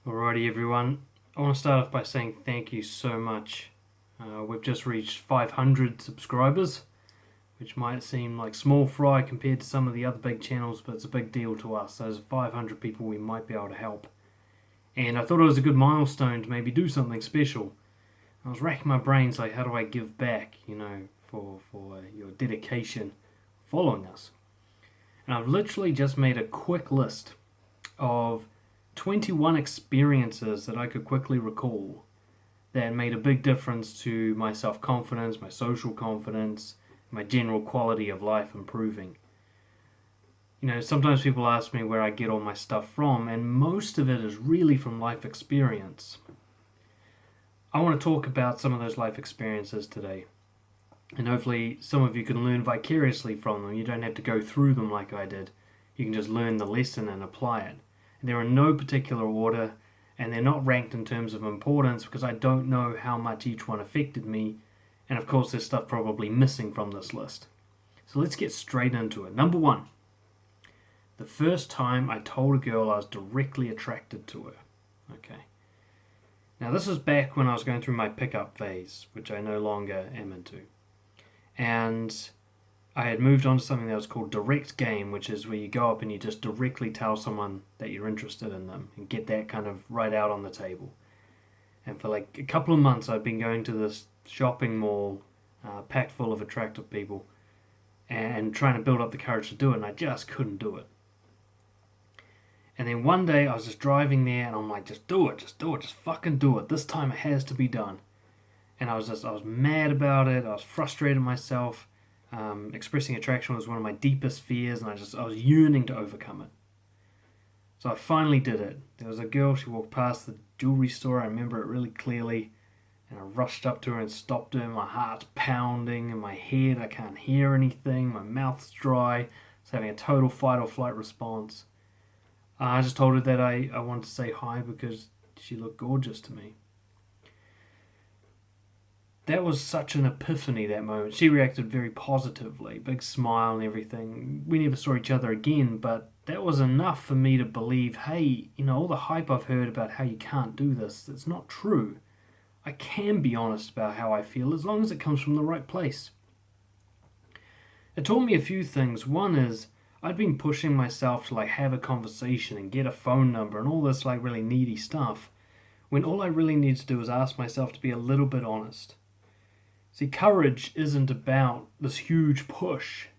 Alrighty, everyone. I want to start off by saying thank you so much. We've just reached 500 subscribers, which might seem like small fry compared to some of the other big channels, but it's a big deal to us. Those 500 people we might be able to help. And I thought it was a good milestone to maybe do something special. I was racking my brains like, how do I give back, for your dedication following us. And I've literally just made a quick list of 21 experiences that I could quickly recall that made a big difference to my self-confidence, my social confidence, my general quality of life improving. Sometimes people ask me where I get all my stuff from, and most of it is really from life experience. I want to talk about some of those life experiences today, and hopefully some of you can learn vicariously from them. You don't have to go through them like I did. You can just learn the lesson and apply it. They're in no particular order, and they're not ranked in terms of importance because I don't know how much each one affected me, and of course there's stuff probably missing from this list. So let's get straight into it. Number 1. The first time I told a girl I was directly attracted to her. Okay. Now this is back when I was going through my pickup phase, which I no longer am into. And I had moved on to something that was called direct game, which is where you go up and you just directly tell someone that you're interested in them and get that kind of right out on the table. And for like a couple of months I've been going to this shopping mall packed full of attractive people and trying to build up the courage to do it, and I just couldn't do it. And then one day I was just driving there and I'm like, just do it, just fucking do it. This time it has to be done. And I was mad about it, I was frustrated myself. Expressing attraction was one of my deepest fears, and I was yearning to overcome it. So I finally did it. There was a girl, she walked past the jewelry store, I remember it really clearly, and I rushed up to her and stopped her. My heart's pounding in my head, I can't hear anything, my mouth's dry, I was having a total fight or flight response. I just told her that I wanted to say hi because she looked gorgeous to me. That was such an epiphany, that moment. She reacted very positively, big smile and everything. We never saw each other again, but that was enough for me to believe, hey, all the hype I've heard about how you can't do this, it's not true. I can be honest about how I feel as long as it comes from the right place. It taught me a few things. One is, I'd been pushing myself to have a conversation and get a phone number and all this really needy stuff, when all I really need to do is ask myself to be a little bit honest. See, courage isn't about this huge push.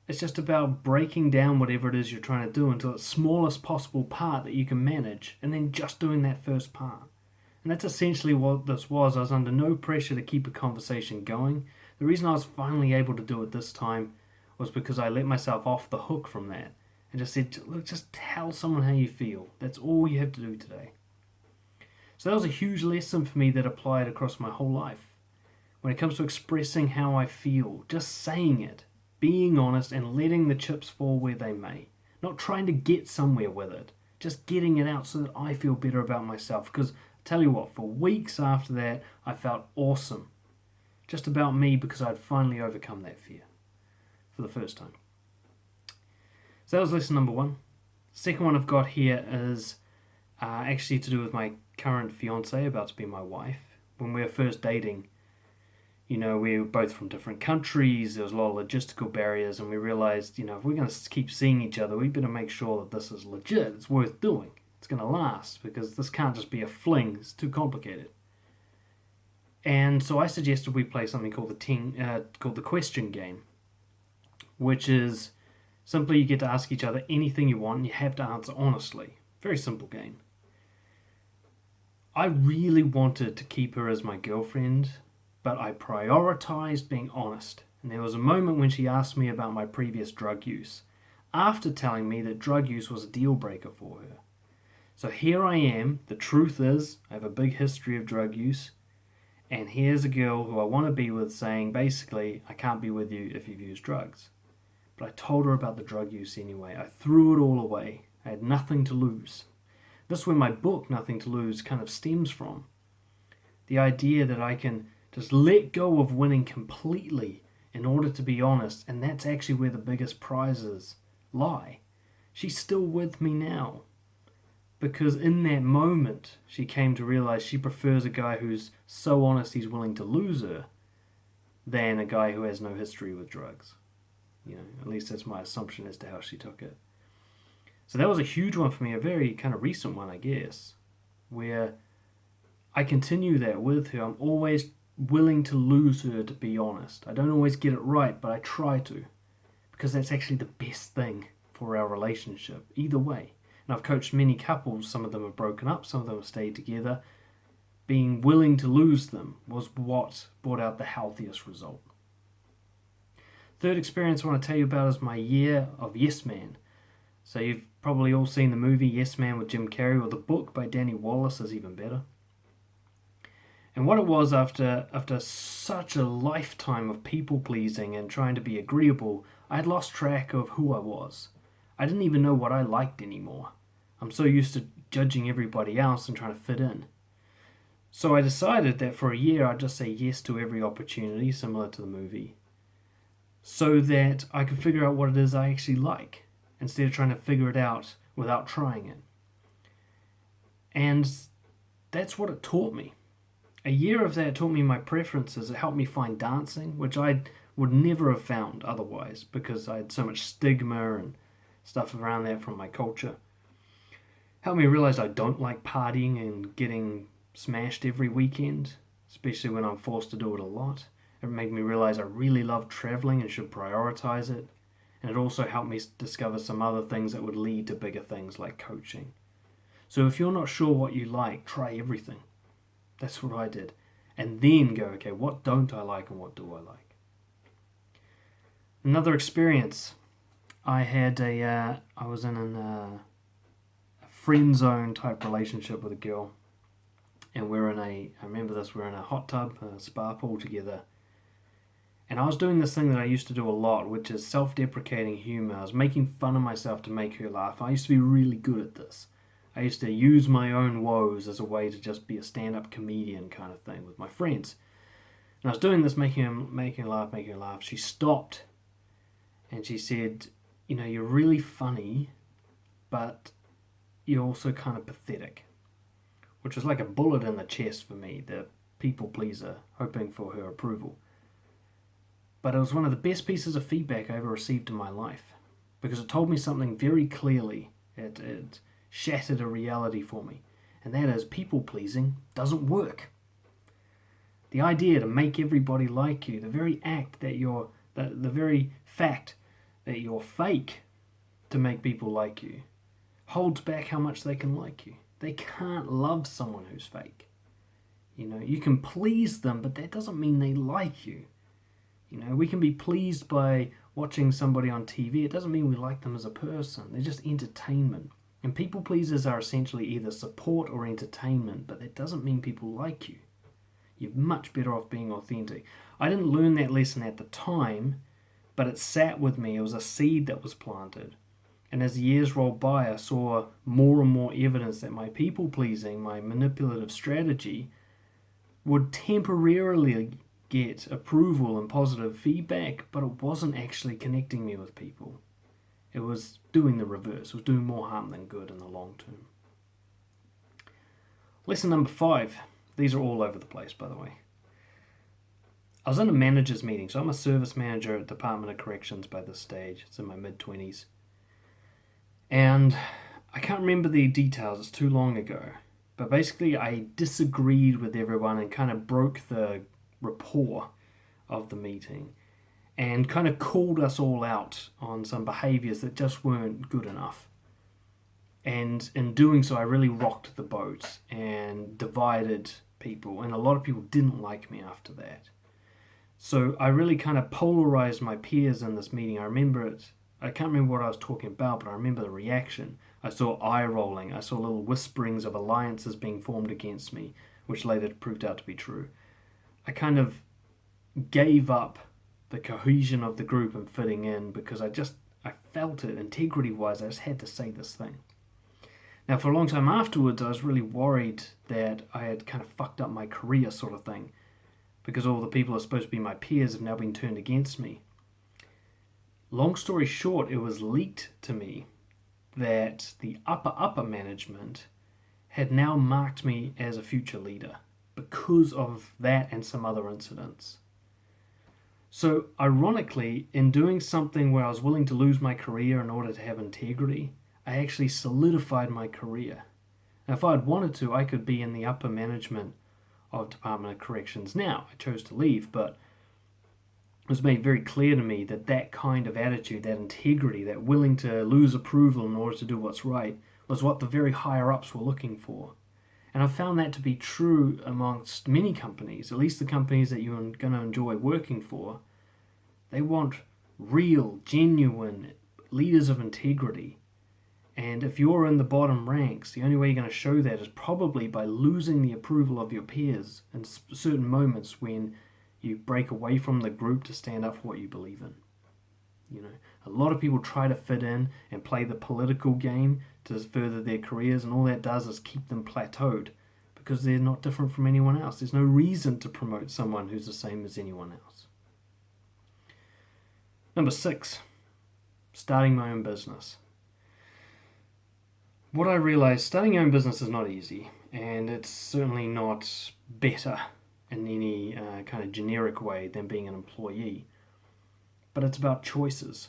It's just about breaking down whatever it is you're trying to do into the smallest possible part that you can manage, and then just doing that first part. And that's essentially what this was. I was under no pressure to keep a conversation going. The reason I was finally able to do it this time was because I let myself off the hook from that and just said, look, just tell someone how you feel. That's all you have to do today. So that was a huge lesson for me that applied across my whole life. When it comes to expressing how I feel, just saying it, being honest and letting the chips fall where they may. Not trying to get somewhere with it, just getting it out so that I feel better about myself. Because I tell you what, for weeks after that, I felt awesome. Just about me, because I'd finally overcome that fear for the first time. So that was lesson number 1. Second one I've got here is actually to do with my current fiance, about to be my wife. When we were first dating, we were both from different countries, there was a lot of logistical barriers, and we realized, if we're going to keep seeing each other, we better make sure that this is legit, it's worth doing, it's going to last, because this can't just be a fling, it's too complicated. And so I suggested we play something called the question game, which is simply you get to ask each other anything you want, and you have to answer honestly. Very simple game. I really wanted to keep her as my girlfriend, but I prioritized being honest. And there was a moment when she asked me about my previous drug use, after telling me that drug use was a deal breaker for her. So here I am, the truth is, I have a big history of drug use, and here's a girl who I want to be with saying, basically, I can't be with you if you've used drugs. But I told her about the drug use anyway. I threw it all away. I had nothing to lose. This is where my book, Nothing to Lose, kind of stems from. The idea that I can just let go of winning completely in order to be honest, and that's actually where the biggest prizes lie. She's still with me now, because in that moment she came to realize she prefers a guy who's so honest he's willing to lose her than a guy who has no history with drugs. At least that's my assumption as to how she took it. So that was a huge one for me, a very kind of recent one, I guess, where I continue that with her. I'm always willing to lose her, to be honest. I don't always get it right, but I try to, because that's actually the best thing for our relationship, either way. And I've coached many couples. Some of them have broken up, some of them have stayed together. Being willing to lose them was what brought out the healthiest result. Third experience I want to tell you about is my year of Yes Man. So you've probably all seen the movie Yes Man with Jim Carrey, or the book by Danny Wallace is even better. And what it was, after such a lifetime of people pleasing and trying to be agreeable, I had lost track of who I was. I didn't even know what I liked anymore. I'm so used to judging everybody else and trying to fit in. So I decided that for a year I'd just say yes to every opportunity, similar to the movie, so that I could figure out what it is I actually like, instead of trying to figure it out without trying it. And that's what it taught me. A year of that taught me my preferences. It helped me find dancing, which I would never have found otherwise, because I had so much stigma and stuff around that from my culture. Helped me realize I don't like partying and getting smashed every weekend, especially when I'm forced to do it a lot. It made me realize I really love traveling and should prioritize it. And it also helped me discover some other things that would lead to bigger things like coaching. So if you're not sure what you like, try everything. That's what I did. And then go, okay, what don't I like and what do I like? Another experience. I was in a friend zone type relationship with a girl. And we're in a hot tub, a spa pool together. And I was doing this thing that I used to do a lot, which is self-deprecating humor. I was making fun of myself to make her laugh. I used to be really good at this. I used to use my own woes as a way to just be a stand-up comedian kind of thing with my friends. And I was doing this, making her laugh. She stopped and she said, you're really funny, but you're also kind of pathetic. Which was like a bullet in the chest for me, the people pleaser, hoping for her approval. But it was one of the best pieces of feedback I ever received in my life, because it told me something very clearly. It shattered a reality for me, and that is people pleasing doesn't work. The idea to make everybody like you, the very fact that you're fake to make people like you, holds back how much they can like you. They can't love someone who's fake. You can please them, but that doesn't mean they like you. We can be pleased by watching somebody on TV. It doesn't mean we like them as a person. They're just entertainment. And people pleasers are essentially either support or entertainment, but that doesn't mean people like you. You're much better off being authentic. I didn't learn that lesson at the time, but it sat with me. It was a seed that was planted. And as the years rolled by, I saw more and more evidence that my people-pleasing, my manipulative strategy, would temporarily get approval and positive feedback, but it wasn't actually connecting me with people. It was doing the reverse. It was doing more harm than good in the long term. Lesson number 5. These are all over the place, by the way. I was in a manager's meeting. So I'm a service manager at Department of Corrections by this stage. It's in my mid-20s. And I can't remember the details. It's too long ago. But basically I disagreed with everyone and kind of broke the rapport of the meeting. And kind of called us all out on some behaviours that just weren't good enough. And in doing so, I really rocked the boat and divided people. And a lot of people didn't like me after that. So I really kind of polarized my peers in this meeting. I remember it. I can't remember what I was talking about, but I remember the reaction. I saw eye rolling. I saw little whisperings of alliances being formed against me, which later proved out to be true. I kind of gave up the cohesion of the group and fitting in because I felt it integrity-wise. I just had to say this thing. Now, for a long time afterwards, I was really worried that I had kind of fucked up my career sort of thing, because all the people who are supposed to be my peers have now been turned against me. Long story short, it was leaked to me that the upper management had now marked me as a future leader because of that and some other incidents. So, ironically, in doing something where I was willing to lose my career in order to have integrity, I actually solidified my career. Now, if I had wanted to, I could be in the upper management of Department of Corrections now. I chose to leave, but it was made very clear to me that that kind of attitude, that integrity, that willing to lose approval in order to do what's right, was what the very higher-ups were looking for. And I found that to be true amongst many companies, at least the companies that you're going to enjoy working for. They want real, genuine leaders of integrity. And if you're in the bottom ranks, the only way you're going to show that is probably by losing the approval of your peers in certain moments when you break away from the group to stand up for what you believe in. You know, a lot of people try to fit in and play the political game to further their careers, and all that does is keep them plateaued because they're not different from anyone else. There's no reason to promote someone who's the same as anyone else. Number 6, starting my own business. What I realized, starting your own business is not easy, and it's certainly not better in any kind of generic way than being an employee. But it's about choices.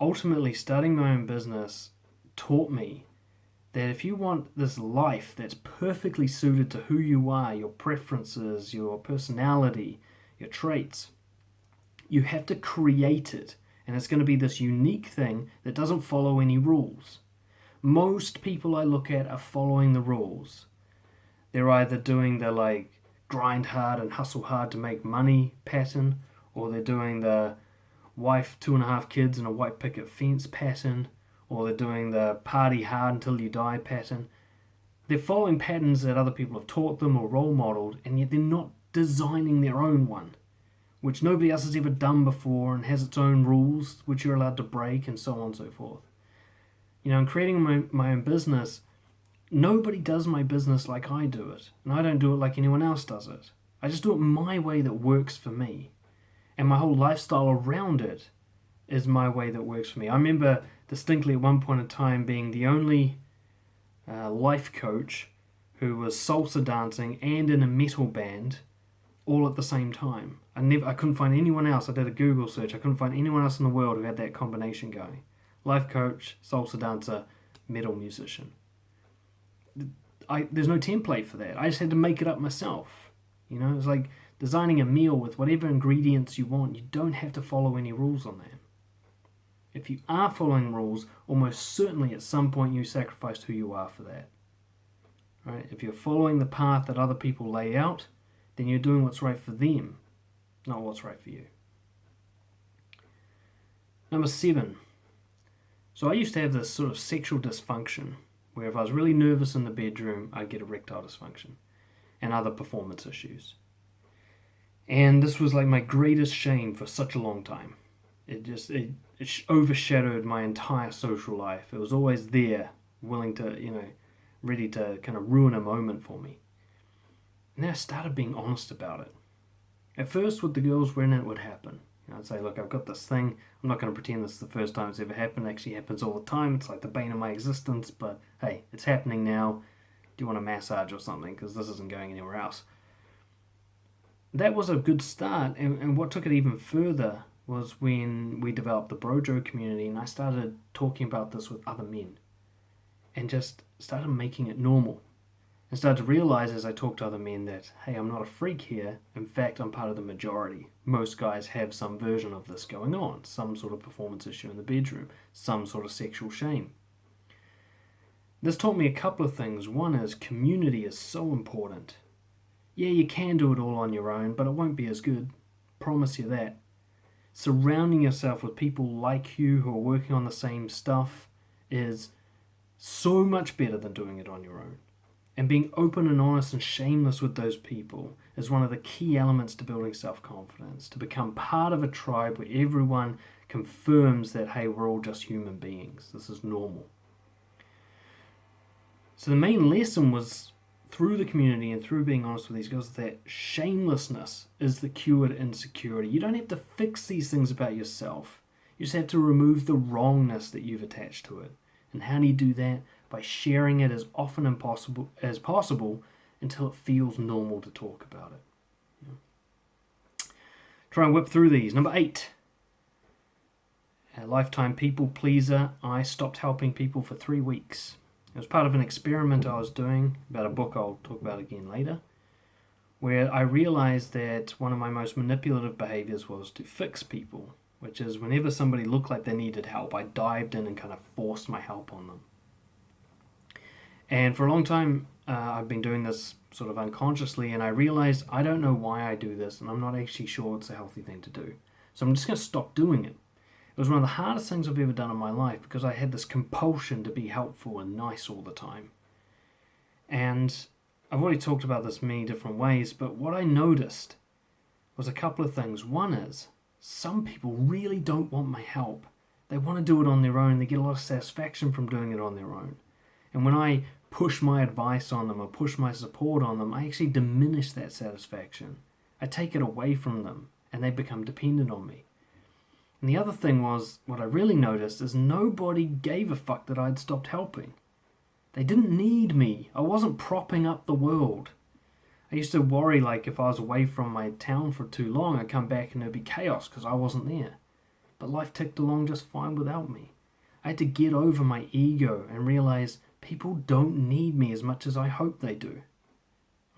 Ultimately, starting my own business taught me that if you want this life that's perfectly suited to who you are, your preferences, your personality, your traits, you have to create it. And it's going to be this unique thing that doesn't follow any rules. Most people I look at are following the rules. They're either doing the grind hard and hustle hard to make money pattern, or they're doing the wife, 2.5 kids and a white picket fence pattern, or they're doing the party hard until you die pattern. They're following patterns that other people have taught them or role modeled, and yet they're not designing their own one, which nobody else has ever done before and has its own rules, which you're allowed to break, and so on and so forth. You know, in creating my own business, nobody does my business like I do it, and I don't do it like anyone else does it. I just do it my way that works for me, and my whole lifestyle around it is my way that works for me. I remember distinctly at one point in time being the only life coach who was salsa dancing and in a metal band all at the same time. I couldn't find anyone else. I did a Google search. I couldn't find anyone else in the world who had that combination going. Life coach, salsa dancer, metal musician. There's no template for that. I just had to make it up myself. You know, it's like designing a meal with whatever ingredients you want. You don't have to follow any rules on that. If you are following rules, almost certainly at some point you sacrificed who you are for that. Right? If you're following the path that other people lay out, then you're doing what's right for them, not what's right for you. Number 7. So I used to have this sort of sexual dysfunction where if I was really nervous in the bedroom, I'd get erectile dysfunction and other performance issues. And this was like my greatest shame for such a long time. It overshadowed my entire social life. It was always there, willing to, ready to kind of ruin a moment for me. And then I started being honest about it. At first, with the girls, when it would happen, I'd say, look, I've got this thing. I'm not going to pretend this is the first time it's ever happened. It actually happens all the time. It's like the bane of my existence. But hey, it's happening now. Do you want a massage or something? Because this isn't going anywhere else. That was a good start. And what took it even further was when we developed the Brojo community. And I started talking about this with other men. And just started making it normal. And started to realize as I talked to other men that, hey, I'm not a freak here. In fact, I'm part of the majority. Most guys have some version of this going on. Some sort of performance issue in the bedroom. Some sort of sexual shame. This taught me a couple of things. One is community is so important. Yeah, you can do it all on your own, but it won't be as good. Promise you that. Surrounding yourself with people like you who are working on the same stuff is so much better than doing it on your own. And being open and honest and shameless with those people is one of the key elements to building self-confidence. To become part of a tribe where everyone confirms that, hey, we're all just human beings. This is normal. So the main lesson was through the community and through being honest with these girls that shamelessness is the cure to insecurity. You don't have to fix these things about yourself. You just have to remove the wrongness that you've attached to it. And how do you do that? by sharing it as often as possible until it feels normal to talk about it. Try and whip through these. Number 8. A lifetime people pleaser. I stopped helping people for 3 weeks. It was part of an experiment I was doing about a book I'll talk about again later, where I realized that one of my most manipulative behaviors was to fix people, which is whenever somebody looked like they needed help, I dived in and kind of forced my help on them. And for a long time, I've been doing this sort of unconsciously, and I realized I don't know why I do this, and I'm not actually sure it's a healthy thing to do. So I'm just going to stop doing it. It was one of the hardest things I've ever done in my life because I had this compulsion to be helpful and nice all the time. And I've already talked about this many different ways, but what I noticed was a couple of things. One is, some people really don't want my help. They want to do it on their own. They get a lot of satisfaction from doing it on their own. And when I push my advice on them or push my support on them, I actually diminish that satisfaction. I take it away from them and they become dependent on me. And the other thing was, what I really noticed is nobody gave a fuck that I'd stopped helping. They didn't need me. I wasn't propping up the world. I used to worry like if I was away from my town for too long, I'd come back and there'd be chaos because I wasn't there. But life ticked along just fine without me. I had to get over my ego and realize people don't need me as much as I hope they do.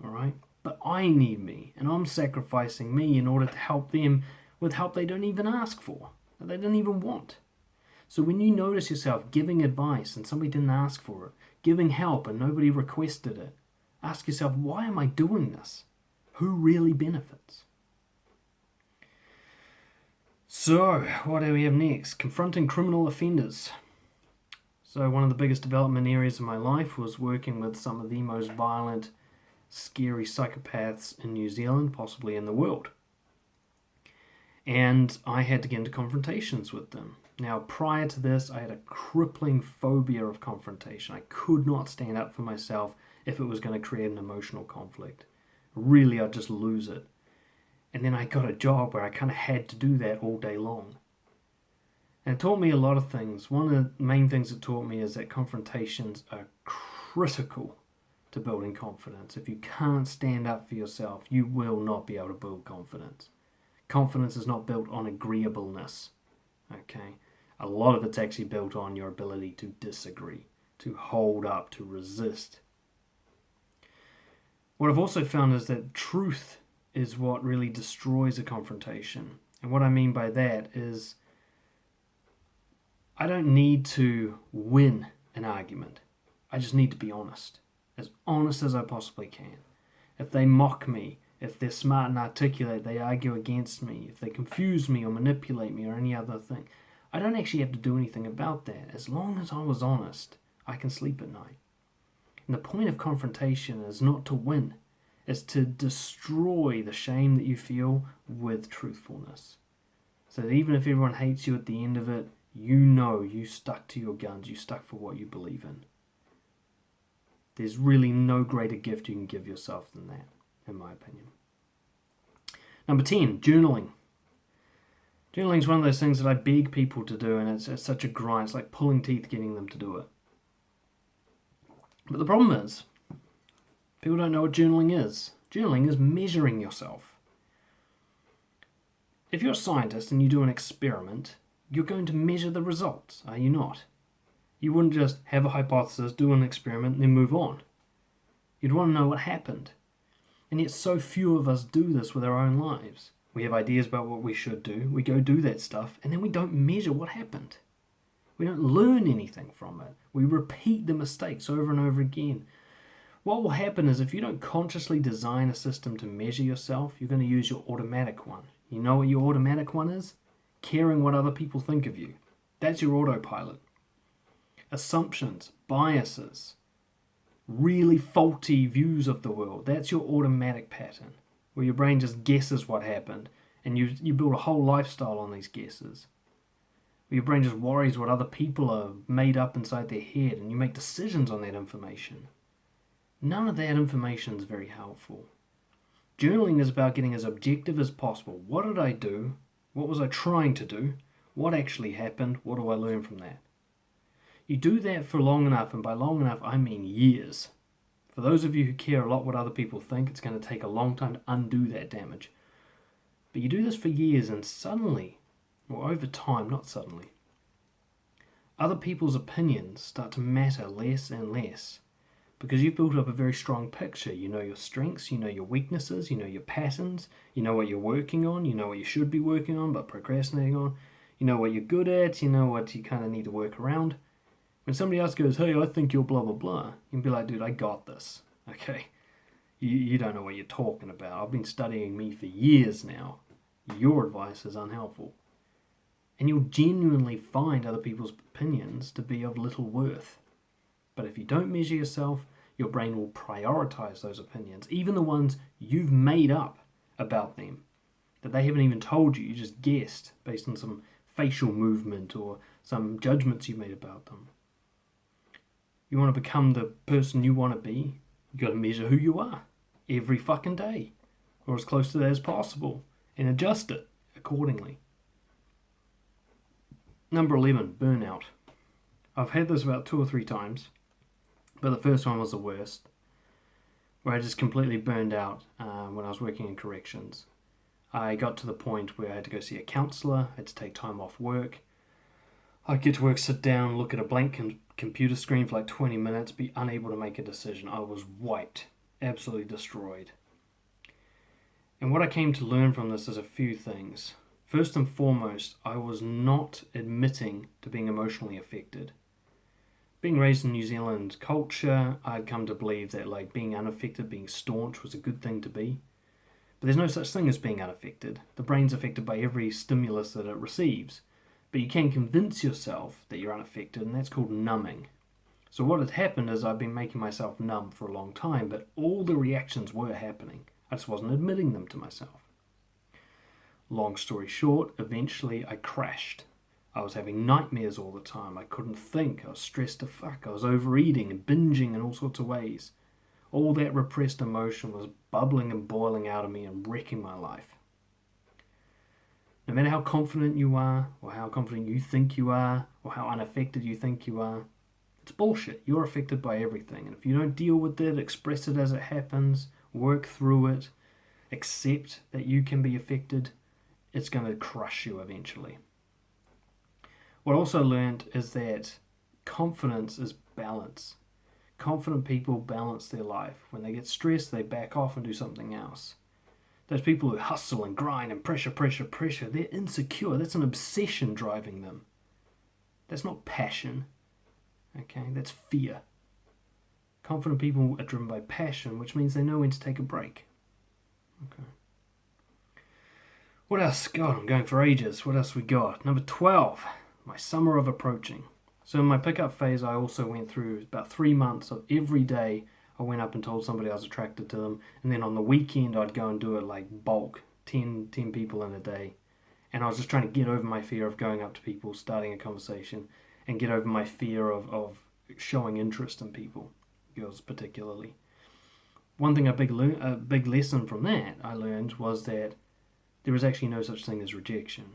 Alright? But I need me, and I'm sacrificing me in order to help them with help they don't even ask for, that they don't even want. So when you notice yourself giving advice and somebody didn't ask for it, giving help and nobody requested it, ask yourself, why am I doing this? Who really benefits? So, what do we have next? Confronting criminal offenders. So one of the biggest development areas of my life was working with some of the most violent, scary psychopaths in New Zealand, possibly in the world. And I had to get into confrontations with them. Now, prior to this, I had a crippling phobia of confrontation. I could not stand up for myself if it was going to create an emotional conflict. Really, I'd just lose it. And then I got a job where I kind of had to do that all day long. And it taught me a lot of things. One of the main things it taught me is that confrontations are critical to building confidence. If you can't stand up for yourself, you will not be able to build confidence. Confidence is not built on agreeableness. Okay? A lot of it's actually built on your ability to disagree, to hold up, to resist. What I've also found is that truth is what really destroys a confrontation. And what I mean by that is, I don't need to win an argument. I just need to be honest as I possibly can. If they mock me, if they're smart and articulate, they argue against me, if they confuse me or manipulate me or any other thing, I don't actually have to do anything about that. As long as I was honest, I can sleep at night. And the point of confrontation is not to win. It's to destroy the shame that you feel with truthfulness. So that even if everyone hates you at the end of it, you know you stuck to your guns, you stuck for what you believe in. There's really no greater gift you can give yourself than that, in my opinion. Number 10, journaling. Journaling is one of those things that I beg people to do, and it's such a grind. It's like pulling teeth getting them to do it. But the problem is, people don't know what journaling is. Journaling is measuring yourself. If you're a scientist and you do an experiment, you're going to measure the results, are you not? You wouldn't just have a hypothesis, do an experiment, and then move on. You'd want to know what happened. And yet so few of us do this with our own lives. We have ideas about what we should do, we go do that stuff, and then we don't measure what happened. We don't learn anything from it. We repeat the mistakes over and over again. What will happen is if you don't consciously design a system to measure yourself, you're going to use your automatic one. You know what your automatic one is? Caring what other people think of you. That's your autopilot. Assumptions, biases, really faulty views of the world. That's your automatic pattern, where your brain just guesses what happened, and you build a whole lifestyle on these guesses. Where your brain just worries what other people are made up inside their head, and you make decisions on that information. None of that information is very helpful. Journaling is about getting as objective as possible. What did I do? What was I trying to do? What actually happened? What do I learn from that? You do that for long enough, and by long enough, I mean years. For those of you who care a lot what other people think, it's going to take a long time to undo that damage. But you do this for years, and suddenly, or over time, not suddenly, other people's opinions start to matter less and less. Because you've built up a very strong picture. You know your strengths, you know your weaknesses, you know your patterns, you know what you're working on, you know what you should be working on but procrastinating on, you know what you're good at, you know what you kind of need to work around. When somebody else goes, hey, I think you're blah, blah, blah, you can be like, dude, I got this, okay? You don't know what you're talking about. I've been studying me for years now. Your advice is unhelpful. And you'll genuinely find other people's opinions to be of little worth. But if you don't measure yourself, your brain will prioritize those opinions, even the ones you've made up about them, that they haven't even told you, you just guessed based on some facial movement or some judgments you made about them. You want to become the person you want to be, you got to measure who you are every fucking day, or as close to that as possible, and adjust it accordingly. Number 11, burnout. I've had this about 2 or 3 times, but the first one was the worst, where I just completely burned out when I was working in corrections. I got to the point where I had to go see a counsellor, I had to take time off work. I'd get to work, sit down, look at a blank computer screen for like 20 minutes, be unable to make a decision. I was wiped, absolutely destroyed. And what I came to learn from this is a few things. First and foremost, I was not admitting to being emotionally affected. Being raised in New Zealand culture, I'd come to believe that like being unaffected, being staunch was a good thing to be. But there's no such thing as being unaffected. The brain's affected by every stimulus that it receives. But you can convince yourself that you're unaffected, and that's called numbing. So what had happened is I've been making myself numb for a long time, but all the reactions were happening. I just wasn't admitting them to myself. Long story short, eventually I crashed. I was having nightmares all the time. I couldn't think. I was stressed to fuck. I was overeating and binging in all sorts of ways. All that repressed emotion was bubbling and boiling out of me and wrecking my life. No matter how confident you are, or how confident you think you are, or how unaffected you think you are, it's bullshit. You're affected by everything. And if you don't deal with it, express it as it happens, work through it, accept that you can be affected, it's going to crush you eventually. What I also learned is that confidence is balance. Confident people balance their life. When they get stressed, they back off and do something else. Those people who hustle and grind and pressure, they're insecure. That's an obsession driving them. That's not passion. Okay, that's fear. Confident people are driven by passion, which means they know when to take a break. Okay. What else? God, I'm going for ages. What else we got? Number 12, my summer of approaching. So in my pickup phase, I also went through about 3 months of every day I went up and told somebody I was attracted to them. And then on the weekend, I'd go and do it like bulk, 10 people in a day. And I was just trying to get over my fear of going up to people, starting a conversation, and get over my fear of showing interest in people, girls particularly. One thing, a big lesson from that I learned was that there is actually no such thing as rejection.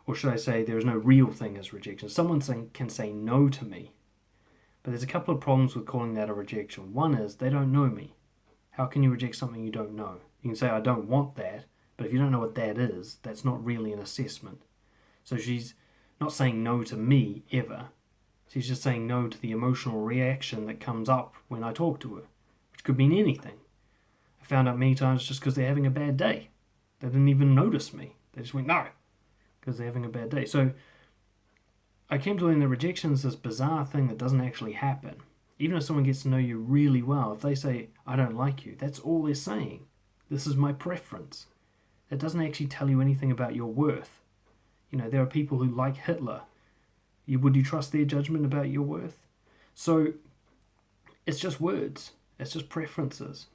Or should I say, there is no real thing as rejection. Someone can say no to me, but there's a couple of problems with calling that a rejection. One is they don't know me. How can you reject something you don't know? You can say, I don't want that, but if you don't know what that is, that's not really an assessment. So she's not saying no to me ever. She's just saying no to the emotional reaction that comes up when I talk to her, which could mean anything. I found out many times just because they're having a bad day. They didn't even notice me. They just went, no, because they're having a bad day. So I came to learn that rejection is this bizarre thing that doesn't actually happen. Even if someone gets to know you really well, if they say, I don't like you, that's all they're saying. This is my preference. It doesn't actually tell you anything about your worth. You know, there are people who like Hitler. Would you trust their judgment about your worth? So it's just words. It's just preferences.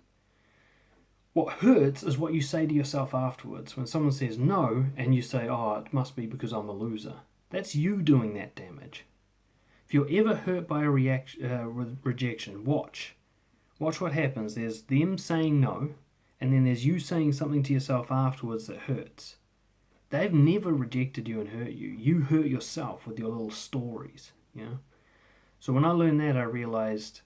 What hurts is what you say to yourself afterwards. When someone says no, and you say, oh, it must be because I'm a loser. That's you doing that damage. If you're ever hurt by a rejection, watch. Watch what happens. There's them saying no, and then there's you saying something to yourself afterwards that hurts. They've never rejected you and hurt you. You hurt yourself with your little stories, you know? So when I learned that, I realized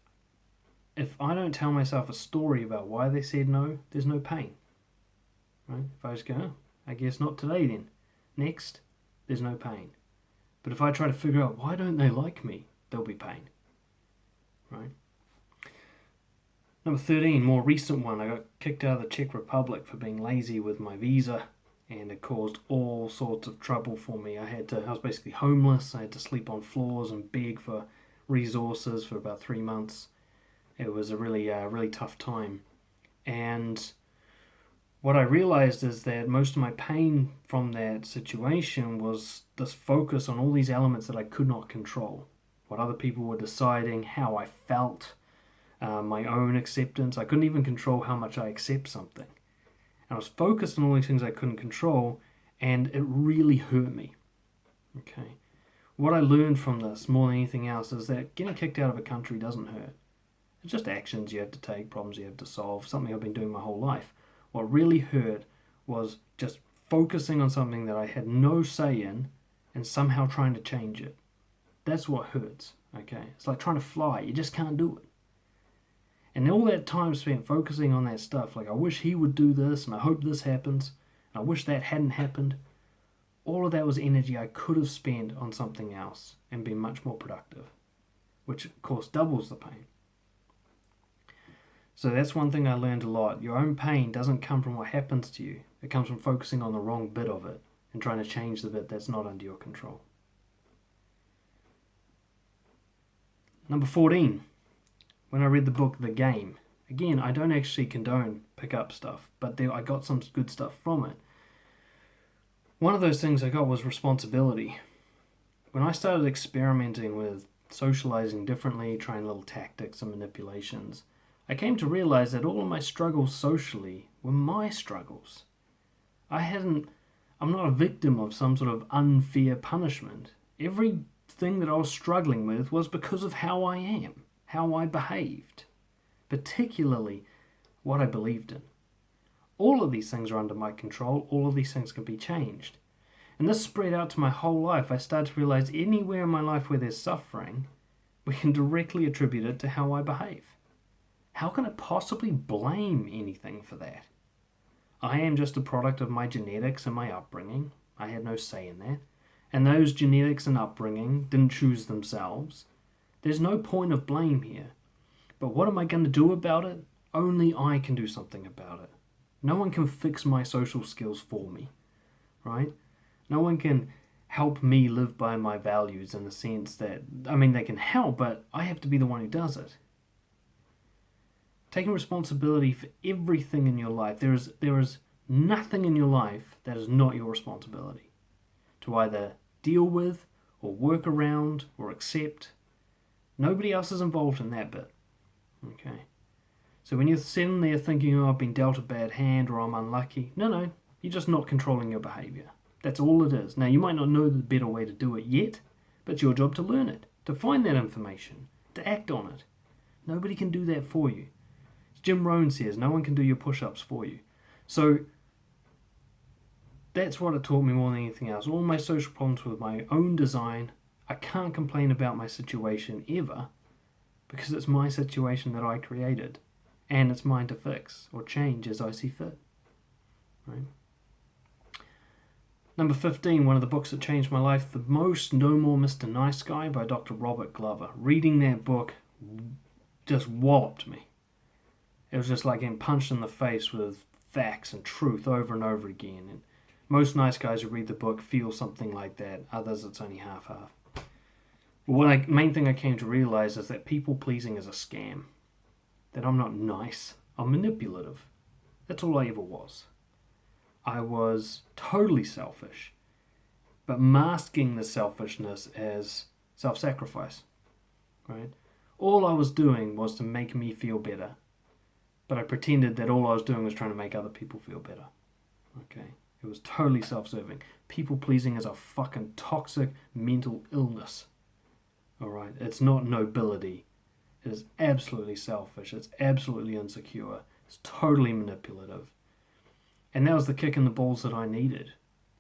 if I don't tell myself a story about why they said no, there's no pain. Right? If I just go, oh, I guess not today then. Next, there's no pain. But if I try to figure out why don't they like me, there'll be pain. Right? Number 13, more recent one. I got kicked out of the Czech Republic for being lazy with my visa, and it caused all sorts of trouble for me. I was basically homeless. I had to sleep on floors and beg for resources for about 3 months. It was a really tough time. And what I realized is that most of my pain from that situation was this focus on all these elements that I could not control. What other people were deciding, how I felt, my own acceptance. I couldn't even control how much I accept something. And I was focused on all these things I couldn't control, and it really hurt me. Okay. What I learned from this, more than anything else, is that getting kicked out of a country doesn't hurt. It's just actions you have to take, problems you have to solve, something I've been doing my whole life. What really hurt was just focusing on something that I had no say in and somehow trying to change it. That's what hurts. Okay. It's like trying to fly. You just can't do it. And all that time spent focusing on that stuff, like I wish he would do this, and I hope this happens, and I wish that hadn't happened, all of that was energy I could have spent on something else and been much more productive, which of course doubles the pain. So that's one thing I learned a lot. Your own pain doesn't come from what happens to you. It comes from focusing on the wrong bit of it and trying to change the bit that's not under your control. Number 14. When I read the book The Game, again, I don't actually condone pick up stuff, but I got some good stuff from it. One of those things I got was responsibility. When I started experimenting with socializing differently, trying little tactics and manipulations, I came to realize that all of my struggles socially were my struggles. I'm not a victim of some sort of unfair punishment. Everything that I was struggling with was because of how I am, how I behaved, particularly what I believed in. All of these things are under my control. All of these things can be changed. And this spread out to my whole life. I started to realize anywhere in my life where there's suffering, we can directly attribute it to how I behave. How can I possibly blame anything for that? I am just a product of my genetics and my upbringing. I had no say in that. And those genetics and upbringing didn't choose themselves. There's no point of blame here. But what am I going to do about it? Only I can do something about it. No one can fix my social skills for me, right? No one can help me live by my values in the sense that, they can help, but I have to be the one who does it. Taking responsibility for everything in your life. There is nothing in your life that is not your responsibility to either deal with or work around or accept. Nobody else is involved in that bit. Okay. So when you're sitting there thinking, oh, I've been dealt a bad hand or I'm unlucky. No, you're just not controlling your behavior. That's all it is. Now, you might not know the better way to do it yet, but it's your job to learn it, to find that information, to act on it. Nobody can do that for you. As Jim Rohn says, no one can do your push-ups for you. So that's what it taught me more than anything else. All my social problems with my own design, I can't complain about my situation ever because it's my situation that I created and it's mine to fix or change as I see fit. Right? Number 15, one of the books that changed my life the most, No More Mr. Nice Guy by Dr. Robert Glover. Reading that book just walloped me. It was just like getting punched in the face with facts and truth over and over again. And most nice guys who read the book feel something like that. Others, it's only half-half. But main thing I came to realize is that people-pleasing is a scam. That I'm not nice. I'm manipulative. That's all I ever was. I was totally selfish, but masking the selfishness as self-sacrifice, right? All I was doing was to make me feel better, but I pretended that all I was doing was trying to make other people feel better, okay? It was totally self-serving. People-pleasing is a fucking toxic mental illness, all right? It's not nobility. It is absolutely selfish. It's absolutely insecure. It's totally manipulative. And that was the kick in the balls that I needed.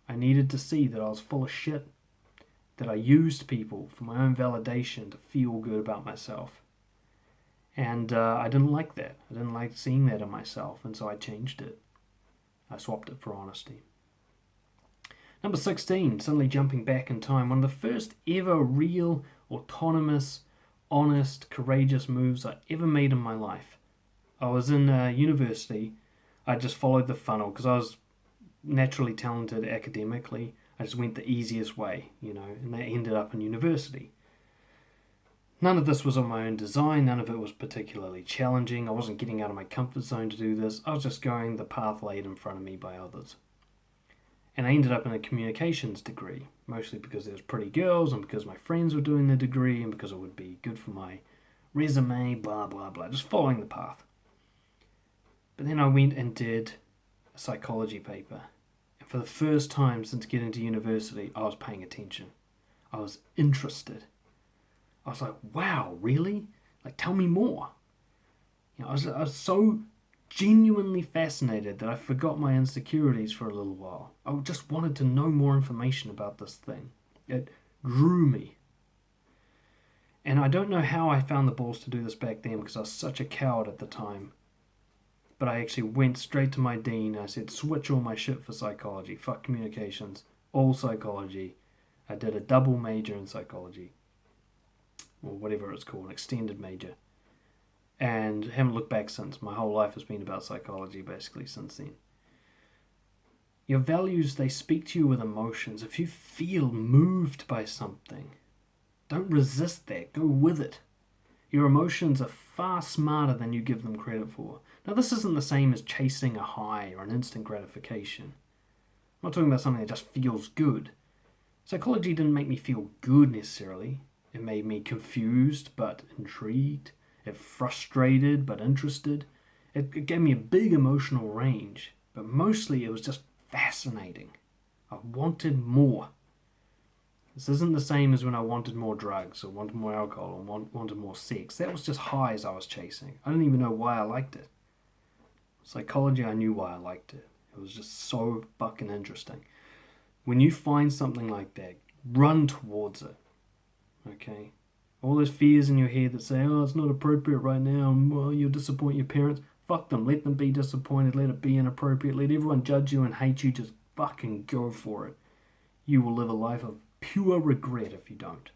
I needed to see that I was full of shit. that I used people for my own validation to feel good about myself. And I didn't like that. I didn't like seeing that in myself, and so I changed it. I swapped it for honesty. Number 16, suddenly jumping back in time. One of the first ever real, autonomous, honest, courageous moves I ever made in my life. I was in university. I just followed the funnel because I was naturally talented academically. I just went the easiest way, and I ended up in university. None of this was on my own design. None of it was particularly challenging. I wasn't getting out of my comfort zone to do this. I was just going the path laid in front of me by others. And I ended up in a communications degree, mostly because there was pretty girls and because my friends were doing the degree and because it would be good for my resume, blah, blah, blah, just following the path. But then I went and did a psychology paper. And for the first time since getting to university, I was paying attention. I was interested. I was like, wow, really? Like, tell me more. I was so genuinely fascinated that I forgot my insecurities for a little while. I just wanted to know more information about this thing. It drew me. And I don't know how I found the balls to do this back then because I was such a coward at the time. But I actually went straight to my dean and I said, switch all my shit for psychology. Fuck communications. All psychology. I did a double major in psychology. Or whatever it's called, an extended major. And haven't looked back since. My whole life has been about psychology basically since then. Your values, they speak to you with emotions. If you feel moved by something, don't resist that. Go with it. Your emotions are far smarter than you give them credit for. Now, this isn't the same as chasing a high or an instant gratification. I'm not talking about something that just feels good. Psychology didn't make me feel good necessarily. It made me confused but intrigued. It frustrated but interested. It gave me a big emotional range. But mostly it was just fascinating. I wanted more. This isn't the same as when I wanted more drugs or wanted more alcohol or wanted more sex. That was just highs I was chasing. I didn't even know why I liked it. Psychology, I knew why I liked it. It was just so fucking interesting. When you find something like that, run towards it. Okay? All those fears in your head that say, oh, it's not appropriate right now, and well, you'll disappoint your parents. Fuck them. Let them be disappointed. Let it be inappropriate. Let everyone judge you and hate you. Just fucking go for it. You will live a life of pure regret if you don't.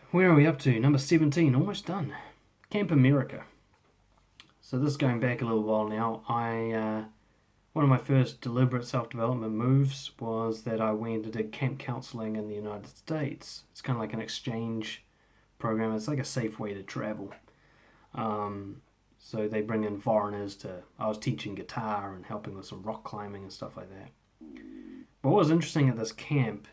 Where are we up to? Number 17. Almost done. Camp America. So this is going back a little while now. One of my first deliberate self-development moves was that I went and did camp counseling in the United States. It's kind of like an exchange program. It's like a safe way to travel. So they bring in foreigners I was teaching guitar and helping with some rock climbing and stuff like that. But what was interesting at this camp